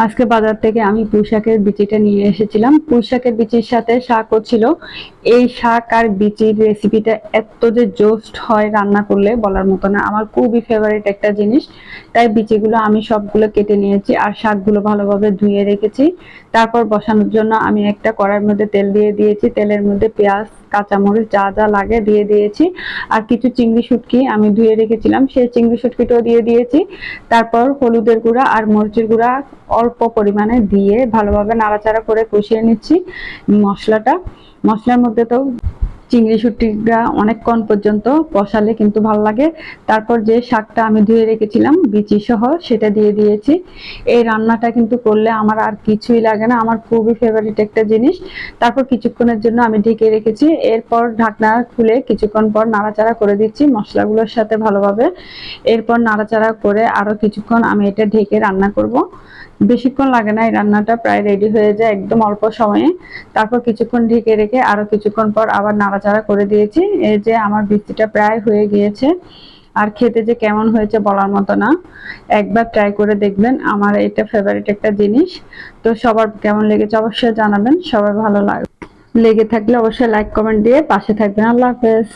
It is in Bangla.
আজকে বাজার থেকে আমি পুঁই শাকের বিচিটা নিয়ে এসেছিলাম। পুঁই শাকের বিচির সাথে শাকও ছিল। এই শাক আর বিচির রেসিপিটা এত যে জোস্ট হয় রান্না করলে বলার মতো না। আমার খুবই ফেভারিট একটা জিনিস। তাই বিচিগুলো আমি সবগুলো কেটে নিয়েছি আর শাকগুলো ভালোভাবে ধুয়ে রেখেছি। তারপর বসানোর জন্য আমি একটা কড়াইয়ের মধ্যে তেল দিয়ে দিয়েছি। তেলের মধ্যে পেঁয়াজ, কাঁচামরিচ যা যা লাগে দিয়ে দিয়েছি। আর কিছু চিংড়ি শুটকি আমি ধুয়ে রেখেছিলাম, সেই চিংড়ি শুটকিটাও দিয়ে দিয়েছি। তারপর হলুদের গুঁড়া আর মরিচের গুঁড়া অল্প পরিমাণে দিয়ে ভালোভাবে নাড়াচাড়া করে কষিয়ে নিচ্ছি মশলাটা। মশলার মধ্যে তো চিংড়ি শুটকিটা অনেকক্ষণ পর্যন্ত কষালে কিন্তু ভালো লাগে। তারপর যে শাকটা আমি ধুয়ে রেখেছিলাম বিচি সহ সেটা দিয়ে দিয়েছি। এই রান্নাটা কিন্তু করলে আমার আর কিছুই লাগে না, আমার খুবই ফেভারিট একটা জিনিস। তারপর কিছুক্ষণের জন্য আমি ঢেকে রেখেছি। এরপর ঢাকনা খুলে কিছুক্ষণ পর নাড়াচাড়া করে দিচ্ছি মশলাগুলোর সাথে ভালোভাবে। এরপর নাড়াচাড়া করে আরো কিছুক্ষণ আমি এটা ঢেকে রান্না করব। বেশিক্ষণ লাগে না, এই রান্নাটা প্রায় রেডি হয়ে যায় একদম অল্প সময়ে। তারপর কিছুক্ষণ ঢেকে রেখে আরো কিছুক্ষণ পর আবার নাড়াচাড়া করে দিয়েছি। এই যে আমার বিচিটা প্রায় হয়ে গিয়েছে। আর খেতে যে কেমন হয়েছে বলার মতো না। একবার ট্রাই করে দেখবেন, আমার এটা ফেভারিট একটা জিনিস। তো সবার কেমন লেগেছে অবশ্যই জানাবেন। সবার ভালো লেগে থাকলে অবশ্যই লাইক কমেন্ট দিয়ে পাশে থাকবেন। আল্লাহ হাফেজ।